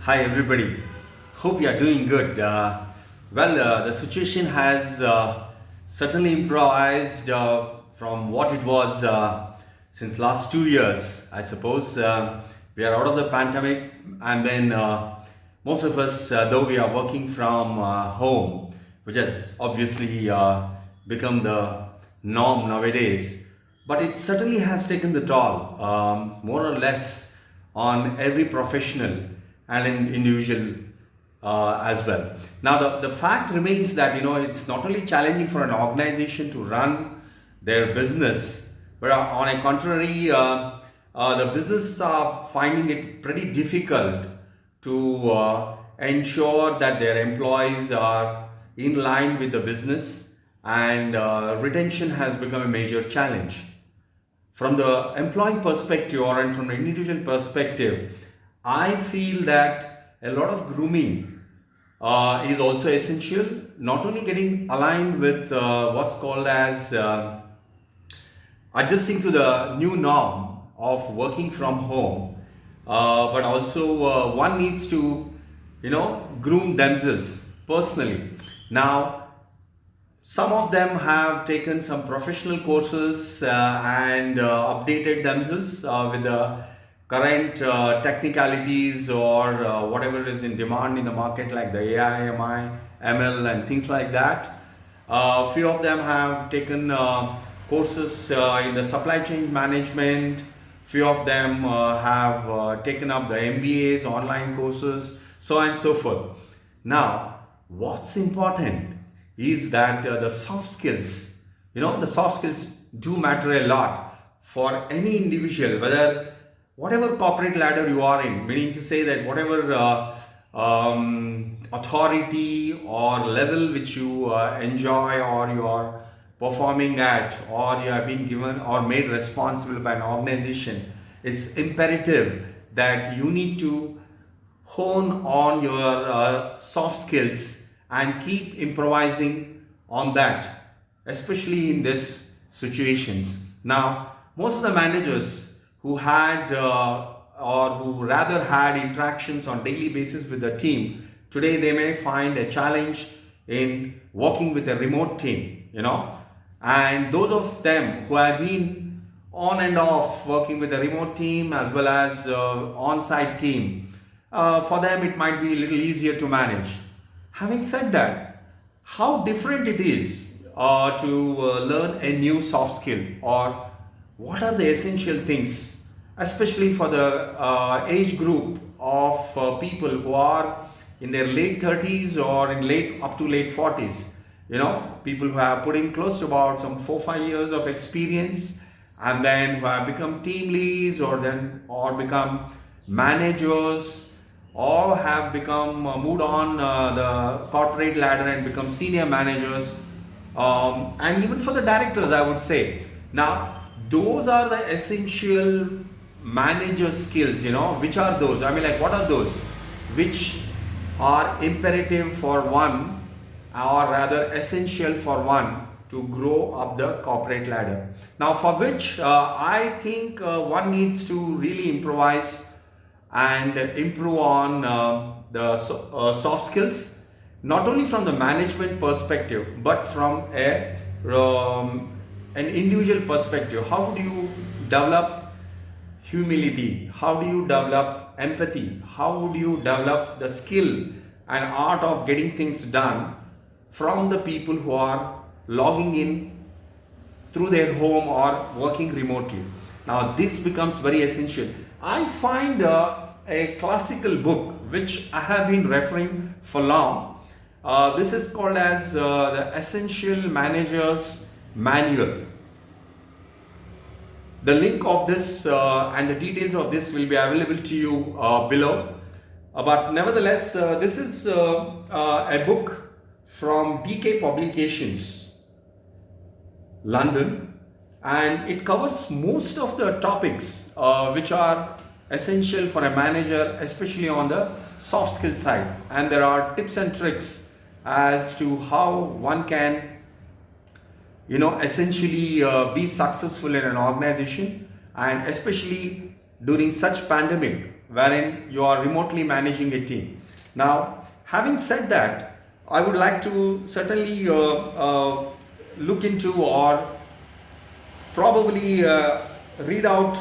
Hi everybody. Hope you are doing good. The situation has certainly improvised from what it was since last 2 years. I suppose we are out of the pandemic, and then most of us, though we are working from home, which has obviously become the norm nowadays, but it certainly has taken the toll, more or less, on every professional and an individual as well. Now, the fact remains that it's not only challenging for an organization to run their business, but on a contrary, the businesses are finding it pretty difficult to ensure that their employees are in line with the business, and retention has become a major challenge. From the employee perspective or and from the individual perspective, I feel that a lot of grooming is also essential. Not only getting aligned with what's called as adjusting to the new norm of working from home, but also one needs to groom themselves personally. Now, some of them have taken some professional courses and updated themselves with the current technicalities or whatever is in demand in the market, like the AI, ML, and things like that. Few of them have taken courses in the supply chain management. Few of them have taken up the MBAs, online courses, so on and so forth. Now, what's important is that the soft skills do matter a lot for any individual, whether whatever corporate ladder you are in, meaning to say that whatever authority or level which you enjoy or you are performing at, or you have been given or made responsible by an organization, it's imperative that you need to hone on your soft skills and keep improvising on that, especially in these situations. Now, most of the managers who had or who rather had interactions on daily basis with the team, today they may find a challenge in working with a remote team, and those of them who have been on and off working with a remote team as well as on-site team, for them it might be a little easier to manage. Having said that, how different it is to learn a new soft skill, or what are the essential things, especially for the age group of people who are in their late 30s or in late up to late 40s. People who have put in close to about some 4 5 years of experience, and then who have become team leads or become managers, or have become moved on the corporate ladder and become senior managers, and even for the directors, I would say. Now, those are the essential manager skills. Which are those? I mean, like, what are those which are imperative for one, or rather essential for one to grow up the corporate ladder? Now, for which I think one needs to really improvise and improve on the soft skills, not only from the management perspective but from an individual perspective. How do you develop humility? How do you develop empathy? How would you develop the skill and art of getting things done from the people who are logging in through their home or working remotely? Now, this becomes very essential. I find a classical book which I have been referring for long. This is called as the Essential Manager's Manual. The link of this and the details of this will be available to you below. But nevertheless, this is a book from DK Publications, London, and it covers most of the topics which are essential for a manager, especially on the soft skill side. And there are tips and tricks as to how one can essentially be successful in an organization, and especially during such pandemic, wherein you are remotely managing a team. Now, having said that, I would like to certainly look into or probably read out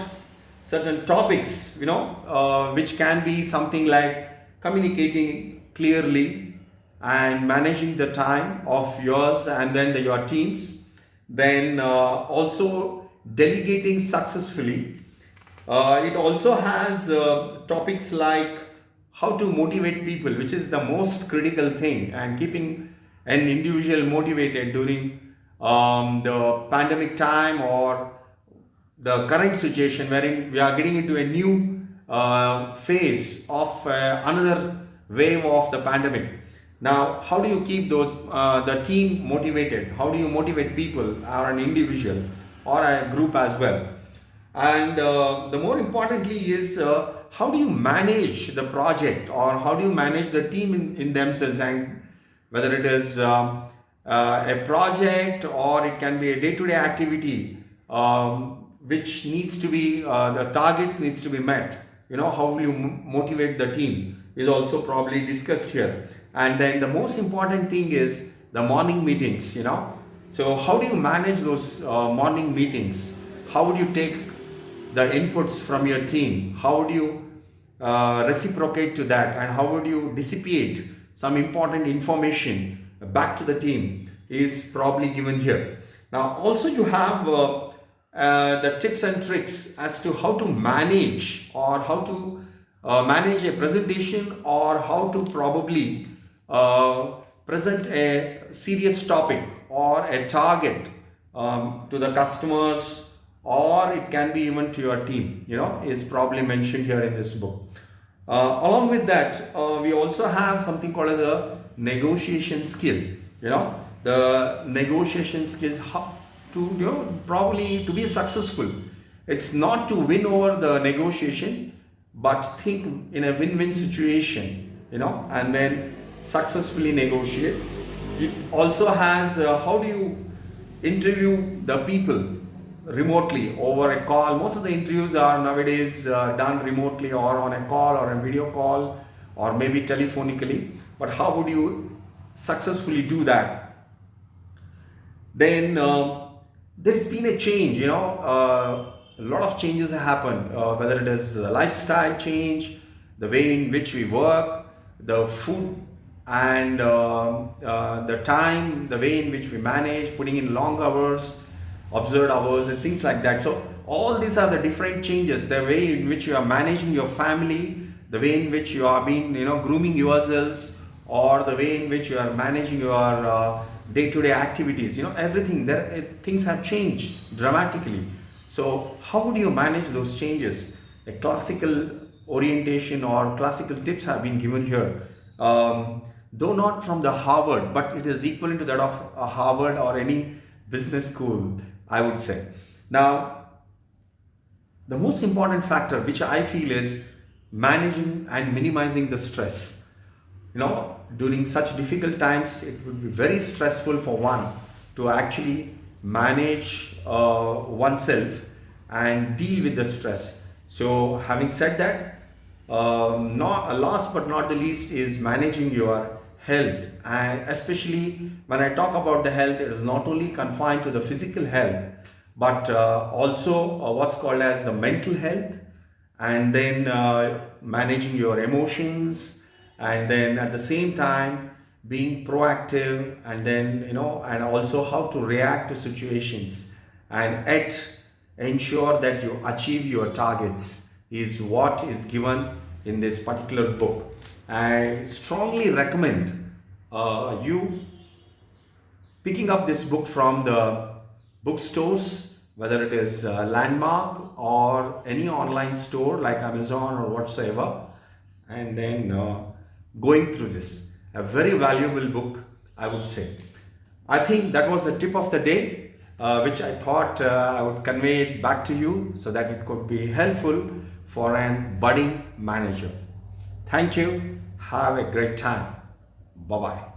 certain topics, which can be something like communicating clearly and managing the time of yours and then your teams, then also delegating successfully. It also has topics like how to motivate people, which is the most critical thing, and keeping an individual motivated during the pandemic time or the current situation wherein we are getting into a new phase of another wave of the pandemic. Now, how do you keep the team motivated? How do you motivate people or an individual or a group as well? And the more importantly is how do you manage the project or how do you manage the team in themselves, and whether it is a project or it can be a day-to-day activity which needs to be the targets needs to be met. How will you motivate the team is also probably discussed here. And then the most important thing is the morning meetings. So how do you manage those morning meetings? How would you take the inputs from your team? How would you reciprocate to that, and how would you dissipate some important information back to the team is probably given here. Now also you have the tips and tricks as to how to manage or how to manage a presentation, or how to probably present a serious topic or a target to the customers, or it can be even to your team, is probably mentioned here in this book. Along with that, we also have something called as a negotiation skill. The negotiation skills, how to, probably to be successful. It's not to win over the negotiation, but think in a win-win situation, and then successfully negotiate. It also has how do you interview the people remotely over a call. Most of the interviews are nowadays done remotely or on a call or a video call or maybe telephonically. But how would you successfully do that? Then there's been a change, a lot of changes have happened, whether it is the lifestyle change, the way in which we work, the food and the time, the way in which we manage, putting in long hours, observed hours and things like that. So all these are the different changes, the way in which you are managing your family, the way in which you are being, grooming yourselves, or the way in which you are managing your day-to-day activities. Everything there, things have changed dramatically. So how would you manage those changes? A classical orientation or classical tips have been given here, though not from the Harvard, but it is equivalent to that of a Harvard or any business school, I would say. Now, the most important factor which I feel is managing and minimizing the stress. During such difficult times, it would be very stressful for one to actually manage oneself and deal with the stress. So having said that, last but not the least is managing your health. And especially when I talk about the health, it is not only confined to the physical health, but also what's called as the mental health, and then managing your emotions, and then at the same time being proactive, and then and also how to react to situations and yet ensure that you achieve your targets is what is given in this particular book. I strongly recommend you picking up this book from the bookstores, whether it is Landmark or any online store like Amazon or whatsoever, and then going through this. A very valuable book, I would say. I think that was the tip of the day, which I thought I would convey it back to you so that it could be helpful for an budding manager. Thank you. Have a great time. Bye-bye.